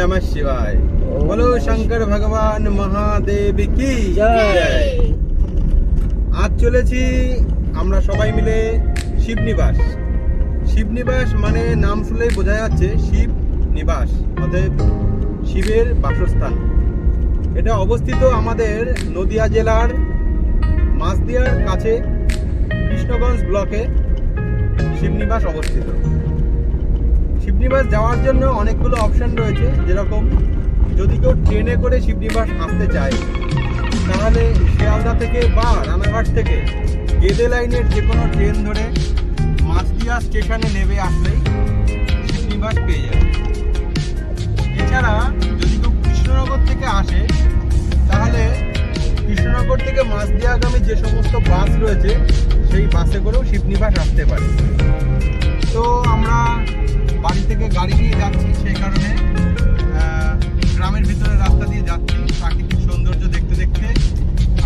नमः शिवाय। बोलो शंकर भगवान महादेव की जय। আজ চলেছি আমরা সবাই মিলে শিবনিবাস। শিবনিবাস মানে নাম শুনলেই বোঝা যাচ্ছে শিব নিবাস, অর্থাৎ শিবের বাসস্থান। এটা অবস্থিত আমাদের নদিয়া জেলার মাছদিয়ার কাছে কৃষ্ণগঞ্জ ব্লকে শিবনিবাস অবস্থিত। শিবনিবাস যাওয়ার জন্য অনেকগুলো অপশন রয়েছে, যেরকম যদি কেউ ট্রেনে করে শিবনিবাস আসতে চায় তাহলে শিয়ালদা থেকে বা রানাঘাট থেকে গেদে লাইনের যে কোনো ট্রেন ধরে মাছদিয়া স্টেশনে নেমে আসলেই শিবনিবাস পেয়ে যাবে। এছাড়া যদি কেউ কৃষ্ণনগর থেকে আসে তাহলে কৃষ্ণনগর থেকে মাছদিয়াগামী যে সমস্ত বাস রয়েছে সেই বাসে করেও শিবনিবাস আসতে পারে। তো আমরা বাড়ি থেকে গাড়ি নিয়ে যাচ্ছি, সেই কারণে গ্রামের ভিতরে রাস্তা দিয়ে যাচ্ছি। প্রাকৃতিক সৌন্দর্য দেখতে দেখতে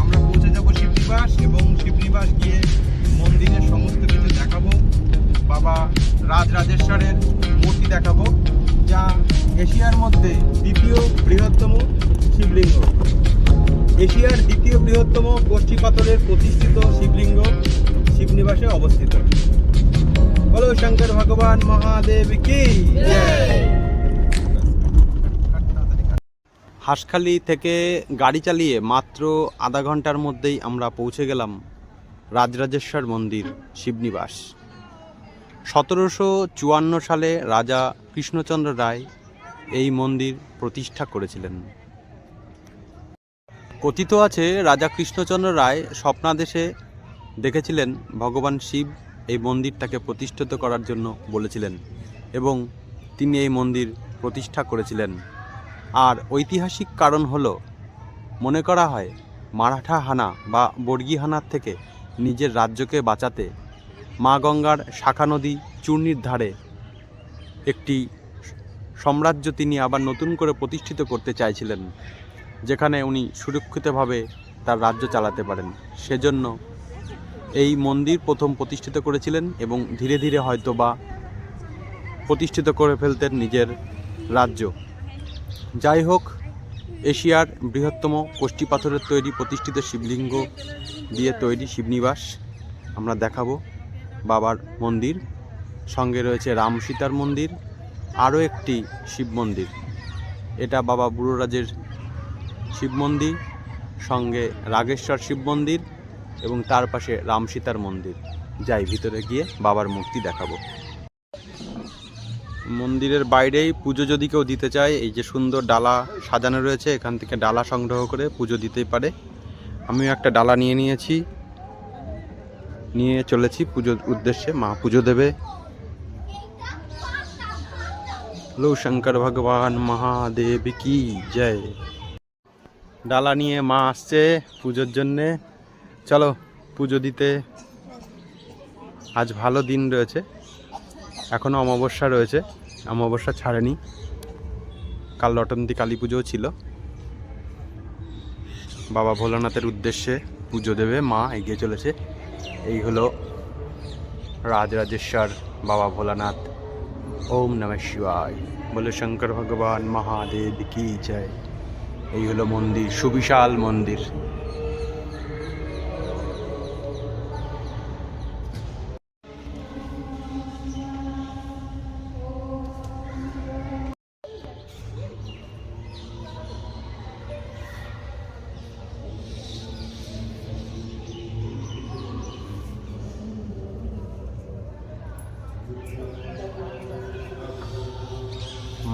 আমরা পৌঁছে যাব শিবনিবাস, এবং শিবনিবাস গিয়ে মন্দিরের সমস্ত কিছু দেখাবো। বাবা রাজরাজেশ্বরের মূর্তি দেখাবো, যা এশিয়ার মধ্যে দ্বিতীয় বৃহত্তম শিবলিঙ্গ। এশিয়ার দ্বিতীয় বৃহত্তম কষ্টি পাথরের প্রতিষ্ঠিত শিবলিঙ্গ শিবনিবাসে অবস্থিত। বলো শঙ্কর ভগবান মহাদেব কি জয়। হাঁসখালি থেকে গাড়ি চালিয়ে মাত্র আধা ঘন্টার মধ্যেই আমরা পৌঁছে গেলাম রাজরাজেশ্বর মন্দির শিবনিবাস। 1754 সালে রাজা কৃষ্ণচন্দ্র রায় এই মন্দির প্রতিষ্ঠা করেছিলেন। কথিত আছে রাজা কৃষ্ণচন্দ্র রায় স্বপ্নাদেশে দেখেছিলেন ভগবান শিব এই মন্দিরটাকে প্রতিষ্ঠিত করার জন্য বলেছিলেন, এবং তিনি এই মন্দির প্রতিষ্ঠা করেছিলেন। আর ঐতিহাসিক কারণ হলো, মনে করা হয় মারাঠা হানা বা বর্গী হানার থেকে নিজের রাজ্যকে বাঁচাতে মা গঙ্গার শাখা নদী চূর্ণির ধারে একটি সাম্রাজ্য তিনি আবার নতুন করে প্রতিষ্ঠিত করতে চাইছিলেন, যেখানে উনি সুরক্ষিতভাবে তার রাজ্য চালাতে পারেন। সেজন্য এই মন্দির প্রথম প্রতিষ্ঠিত করেছিলেন, এবং ধীরে ধীরে হয়তো বা প্রতিষ্ঠিত করে ফেলতেন নিজের রাজ্য। যাই হোক, এশিয়ার বৃহত্তম কষ্টি পাথরের তৈরি প্রতিষ্ঠিত শিবলিঙ্গ দিয়ে তৈরি শিবনিবাস আমরা দেখাবো। বাবার মন্দির সঙ্গে রয়েছে রাম সীতার মন্দির, আরও একটি শিব মন্দির। এটা বাবা বুড়োরাজের শিব মন্দির, সঙ্গে রাগেশ্বর শিব মন্দির, এবং তার পাশে রাম সীতার মন্দির। যাই ভিতরে গিয়ে বাবার মূর্তি দেখাবো। মন্দিরের বাইরেই পুজো যদি কেউ দিতে চায়, এই যে সুন্দর ডালা সাজানো রয়েছে, এখান থেকে ডালা সংগ্রহ করে পুজো দিতেই পারে। আমিও একটা ডালা নিয়ে চলেছি পুজোর উদ্দেশ্যে। মা পুজো দেবে। লো শঙ্কর ভগবান মহাদেব কি জয়। ডালা নিয়ে মা আসছে পুজোর জন্যে। চলো পুজো দিতে। আজ ভালো দিন রয়েছে, এখনও অমাবস্যা রয়েছে, অমাবস্যা ছাড়েনি। কাল রটন্তী কালী পুজোও ছিল। বাবা ভোলানাথের উদ্দেশ্যে পুজো দেবে মা এগিয়ে চলেছে। এই হলো রাজরাজেশ্বর বাবা ভোলানাথ। ওম নমঃ শিবায়। বলে শঙ্কর ভগবান মহাদেব কি জয়। এই হলো মন্দির, সুবিশাল মন্দির।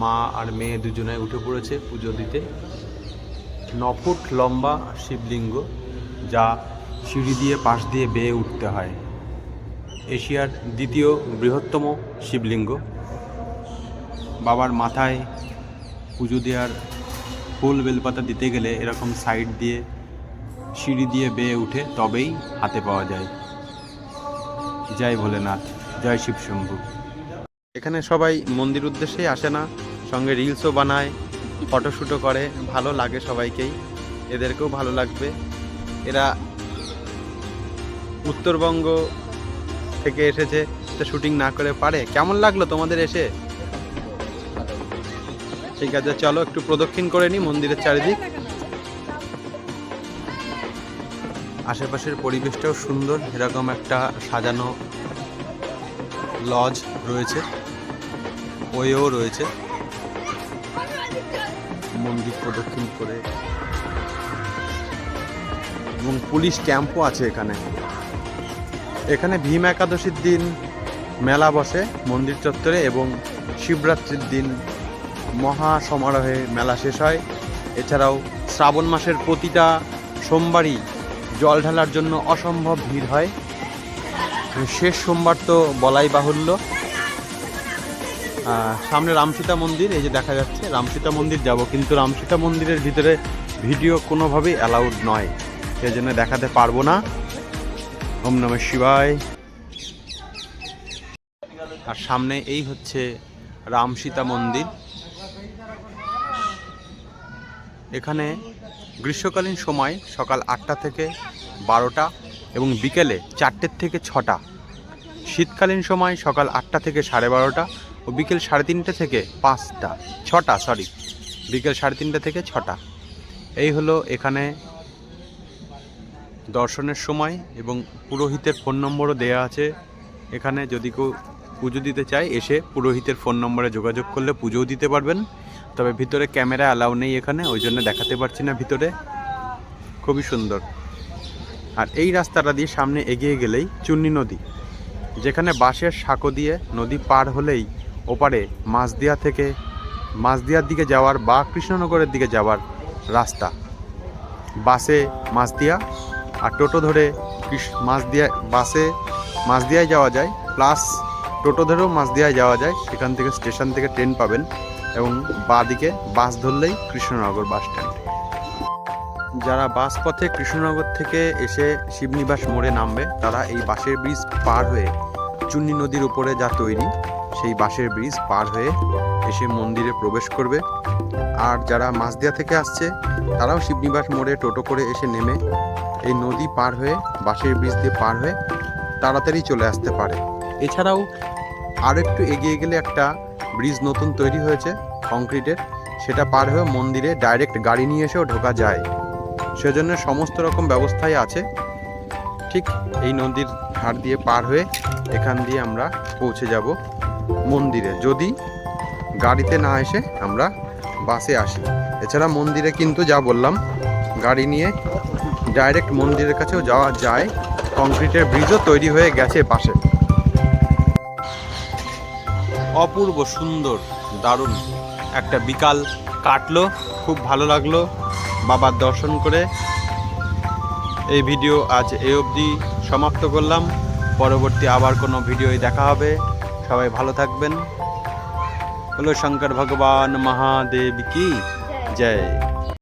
মা আর মেয়ে দুজনে উঠে পড়েছে পুজো দিতে। 9 ফুট লম্বা শিবলিঙ্গ, যা সিঁড়ি দিয়ে পাশ দিয়ে বেয়ে উঠতে হয়। এশিয়ার দ্বিতীয় বৃহত্তম শিবলিঙ্গ। বাবার মাথায় পুজো দেওয়ার ফুল বেলপাতা দিতে গেলে এরকম সাইড দিয়ে সিঁড়ি দিয়ে বেয়ে উঠে তবেই হাতে পাওয়া যায়। জয় ভোলেনাথ, জয় শিব শম্ভু। এখানে সবাই মন্দির উদ্দেশ্যেই আসে না, সঙ্গে রিলসও বানায়, ফটোশ্যুটও করে। ভালো লাগে সবাইকেই, এদেরকেও ভালো লাগবে। এরা উত্তরবঙ্গ থেকে এসেছে, তো শুটিং না করে পারে। কেমন লাগলো তোমাদের এসে? ঠিক আছে, চলো একটু প্রদক্ষিণ করে নিই মন্দিরের চারিদিক। আশেপাশের পরিবেশটাও সুন্দর, এরকম একটা সাজানো লজ রয়েছে, ওয়েও রয়েছে। মন্দির প্রদক্ষিণ করে এবং পুলিশ ক্যাম্পও আছে এখানে। এখানে ভীম একাদশীর দিন মেলা বসে মন্দির চত্বরে এবং শিবরাত্রির দিন মহা সমারোহে মেলা শেষ হয়। এছাড়াও শ্রাবণ মাসের প্রতিটা সোমবারই জল ঢালার জন্য অসম্ভব ভিড় হয়। শেষ সোমবার তো বলাই বাহুল্য। সামনে রামসীতা মন্দির, এই যে দেখা যাচ্ছে রামসীতা মন্দির যাব, কিন্তু রামসীতা মন্দিরের ভিতরে ভিডিও কোনোভাবেই অ্যালাউড নয়, সেই জন্য দেখাতে পারবো না। ওম নমঃ শিবায়। আর সামনে এই হচ্ছে রামসীতা মন্দির। এখানে গ্রীষ্মকালীন সময় সকাল 8টা থেকে 12টা এবং বিকেলে 4টে থেকে 6টা। শীতকালীন সময় সকাল 8টা থেকে 12:30 ও বিকেল 3:30 থেকে 6টা, বিকেল 3:30 থেকে 6টা। এই হলো এখানে দর্শনের সময় এবং পুরোহিতের ফোন নম্বরও দেওয়া আছে। এখানে যদি কেউ পুজো দিতে চায় এসে পুরোহিতের ফোন নম্বরে যোগাযোগ করলে পুজোও দিতে পারবেন। তবে ভিতরে ক্যামেরা অ্যালাউ নেই এখানে, ওই জন্য দেখাতে পারছি না ভিতরে। খুবই সুন্দর। আর এই রাস্তাটা দিয়ে সামনে এগিয়ে গেলেই চুন্নি নদী, যেখানে বাঁশের সাঁকো দিয়ে নদী পার হলেই ওপারে মাছদিয়ার দিকে যাওয়ার বা কৃষ্ণনগরের দিকে যাওয়ার রাস্তা। বাসে মাছদিয়া আর টোটো ধরে মাছদিয়ায় যাওয়া যায়, প্লাস টোটো ধরেও মাছদিয়ায় যাওয়া যায়। সেখান থেকে স্টেশন থেকে ট্রেন পাবেন এবং বাঁ দিকে বাস ধরলেই কৃষ্ণনগর বাস স্ট্যান্ড। যারা বাস পথে কৃষ্ণনগর থেকে এসে শিবনিবাস মোড়ে নামবে তারা এই বাঁশের ব্রিজ পার হয়ে চুন্নি নদীর উপরে যা তৈরি সেই বাঁশের ব্রিজ পার হয়ে এসে মন্দিরে প্রবেশ করবে। আর যারা মাছদিয়া থেকে আসছে তারাও শিবনিবাস মোড়ে টোটো করে এসে নেমে এই নদী পার হয়ে বাঁশের ব্রিজ দিয়ে পার হয়ে তাড়াতাড়ি চলে আসতে পারে। এছাড়াও আর একটু এগিয়ে গেলে একটা ব্রিজ নতুন তৈরি হয়েছে কংক্রিটের, সেটা পার হয়ে মন্দিরে ডাইরেক্ট গাড়ি নিয়ে এসেও ঢোকা যায়। সেজন্য সমস্ত রকম ব্যবস্থাই আছে। ঠিক এই নদীর ধার দিয়ে পার হয়ে এখান দিয়ে আমরা পৌঁছে যাব মন্দিরে, যদি গাড়িতে না এসে আমরা বাসে আসি। এছাড়া মন্দিরে কিন্তু যা বললাম গাড়ি নিয়ে ডাইরেক্ট মন্দিরের কাছেও যাওয়া যায়, কংক্রিটের ব্রিজও তৈরি হয়ে গেছে পাশে। অপূর্ব সুন্দর দারুণ একটা বিকাল কাটলো, খুব ভালো লাগলো বাবার দর্শন করে। এই ভিডিও আজ এই অবধি সমাপ্ত করলাম। পরবর্তী আবার কোনো ভিডিওয় দেখা হবে। সবাই ভালো থাকবেন। বলো শঙ্কর ভগবান মহাদেব কি জয়।